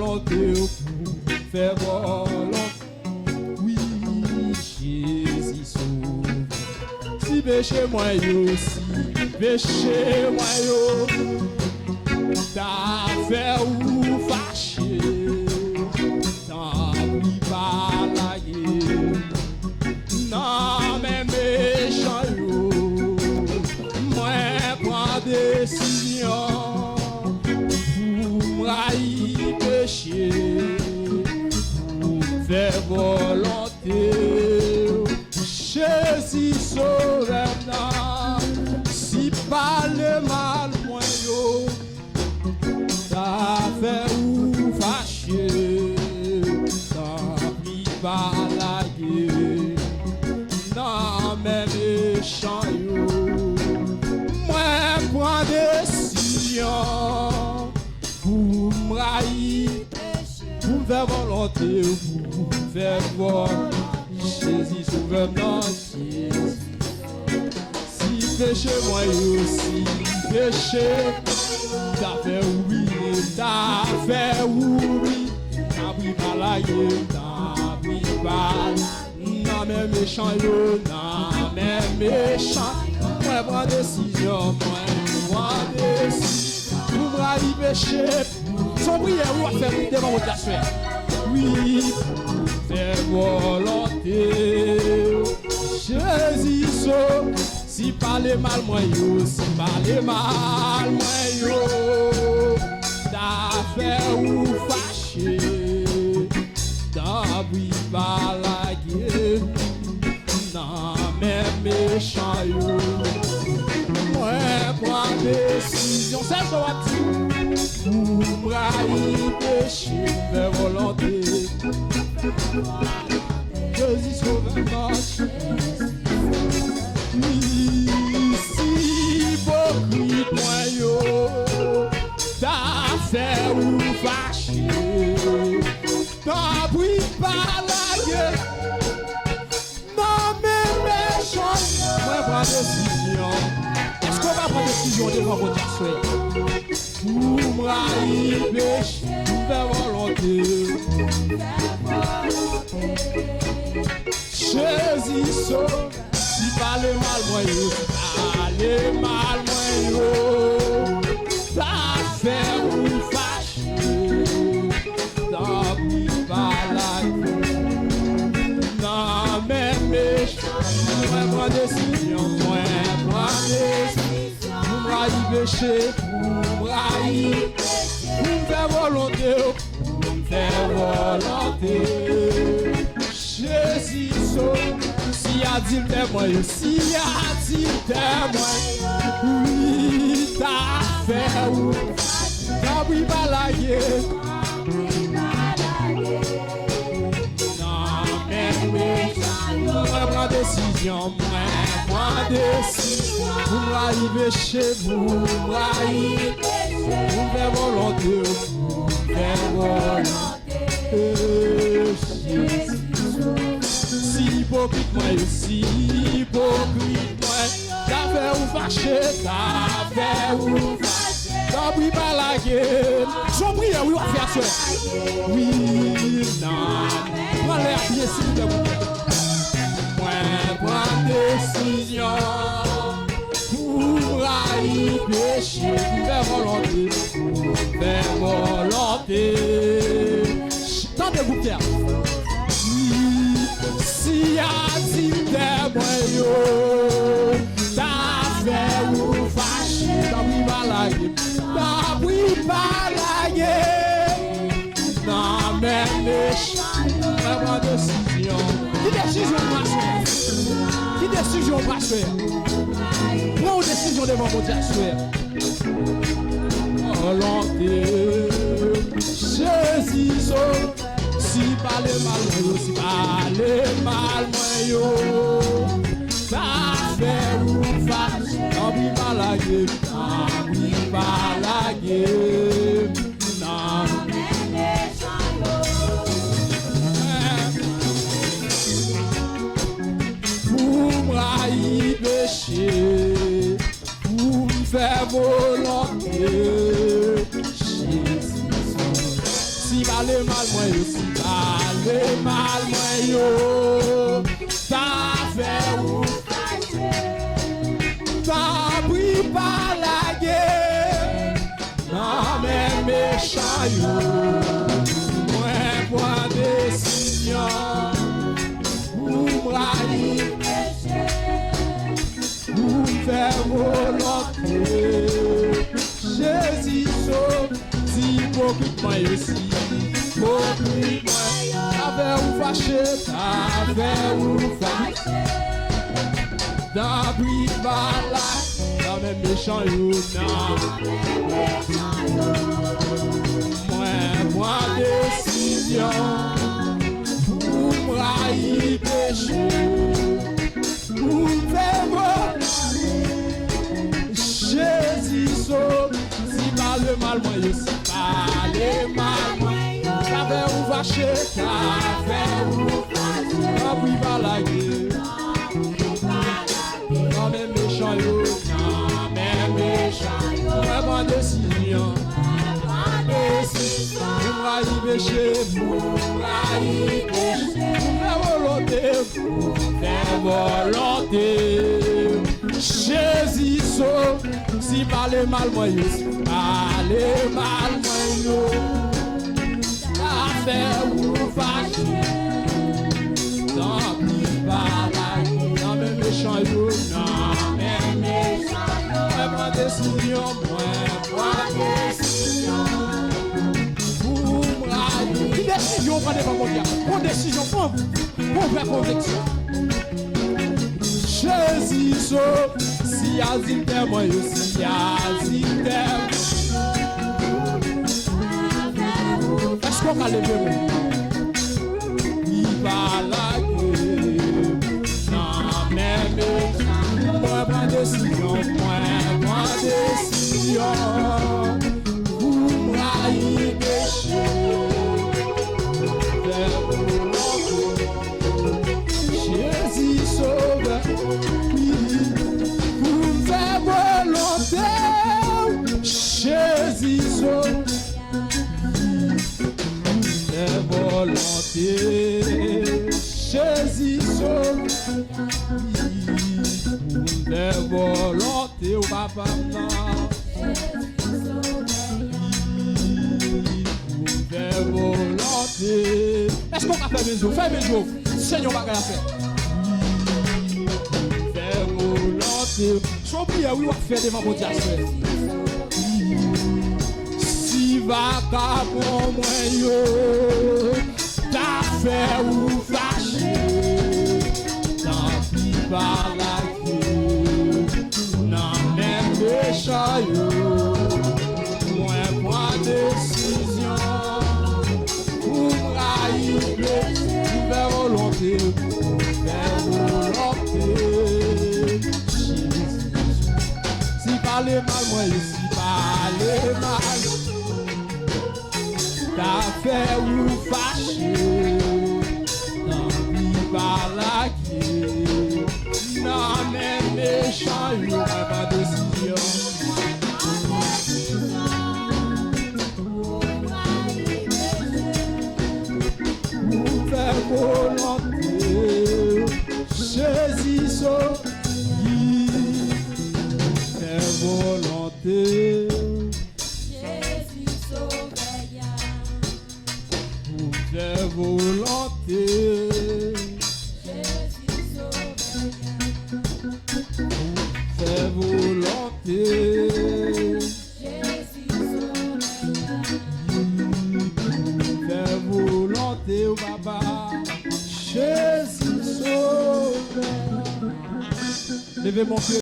volonté pour faire volonté. Oui, Jésus sauve. Si péché moi yo, si péché moi yo, t'as fait ou fâché, t'as pris par la gueule. Non mais méchant yo, moi prends décision pour m'haïr péché, pour faire volonté. Jésus sauveur, si pas le mal moi yo, t'as fait ou fâché, t'as pris par la gueule. Non mais méchant yo, moi prends décision pour m'haïr, pour faire volonté, pour faire volonté. Jésus sauve non Jésus. Si péché moi aussi, péché, t'as fait oublier, t'as fait oublier, t'as pris par la gueule, t'as pris par. Non mais méchant yo, non mais méchant. Moi prends décision, moi prends décision. Pour m'haïr péché, son prière ou à faire devant votre assueur. Oui, faire volonté. Jésus sauve. Si parler mal moi yo, si parler mal moi yo, t'as fait ou fâché, t'as pris par la gueule. Non mais méchant yo, moi prends décision, c'est ce qu'on dit. Pour m'haïr péché, faire volonté. Jésus sauve marche. Oui, si hypocrite moi yo, t'as fait ou fâché, t'as pris par la gueule. Non mais méchant, moi prends décision. Est-ce qu'on va prendre décision devant votre assueur? Pour m'haïr péché, pour faire volonté. Jésus sauve. Si parler mal moi yo, parler mal moi yo, t'as fait ou fâché, t'as pris par la gueule. Non mais méchant, moi prends décision, moi prends décision. Pour m'haïr péché, pour m'haïr, pour faire volonté, pour faire volonté. Jésus sauve. Si a dit le témoin, si a dit le témoin, oui, t'as fait ou t'as pris par la gueule. Non mais méchant, moi prends décision, moi prends décision. Pour m'haïr péché, pour m'haïr, pour faire volonté, pour faire volonté. Si hypocrite moi, si hypocrite moi, t'as fait ou fâché, t'as fait ou fâché, t'as pris par la gueule. J'en prie, oui, on va faire ça. Oui, non, prends l'air bien s'il te plaît. Moi, prends décision pour haïr péché, pour faire volonté, pour faire volonté. Tendez-vous faire. Si a dit témoin yo, t'as fait ou fâché, t'as pris par la gueule, t'as pris par la gueule. Non mais méchant, prends décision. Qui décision va faire? Qui décision va faire? Prends une décision devant mon Dieu. Volonté, Jésus sauve. Si parler mal moi yo, si parler mal moi yo, t'as fait ou fâché, t'as pris par la gueule, t'as pris par la gueule. Non mais méchant yo, pour m'haïr péché, pour me faire volonté. Si parler mal moi yo, si parler mal moi yo, ta fait ou fache, ta pris par la guerre, non mais méchant yo, moi prends décision, pour m'railler péché, pour faire volonté, Jésus sauve, si hypocrite moi aussi, hypocrite moi, t'avais ou fâché, d'abri par là, dans mes méchants yo, moi décision, pour m'railler péché, pour faire Jésus sauve, si par le mal moi yo, si par le mal moi yo, t'avais ou fâché, d'abri par la guerre. Non mais méchant yo, non mais méchant yo, vraiment décision, m'railler péché, m'railler péché, faire volonté, Jésus sauve, si par le mal moi yo, si par le mal moi yo, affaire ou fâché, tant pis par la guerre, non mais méchant yo, non mais méchant yo, moi décision, moi décision, pour m'railler, décision, prenez pas mon diable, prends décision, prends faire conviction. Jésus sauve, si azim te moi yo, si azim te, est-ce qu'on va lever moi? Il va la guerre, non mais moi prends décision, moi décision, pour m'railler péché, faire volonté, Jésus sauve, pour faire volonté, Jésus sauve, faire volonté, Jésus sauve, faire volonté, oh papa, faire volonté. Est-ce qu'on va faire mes jours? Fais mes jours, Seigneur va faire. Faire volonté. Son prière, oui, on va faire devant mon Dieu. Si va qu'à pour moi, yo, t'as fait ou fâché, tant pis par la guerre, non même méchant yo, moi prends décision, pour m'railler péché, faire volonté, si parler mal moi, si parler mal, t'as fait ou fâché, tant pis par la guerre, non mais méchant yo, pas décision, pour faire volonté, Jésus sauve, faire volonté, Jésus sauve, pour faire volonté, Jésus sauve, faire volonté, Jésus sauve, faire volonté, oh papa, Jésus sauve. Levez mon pied.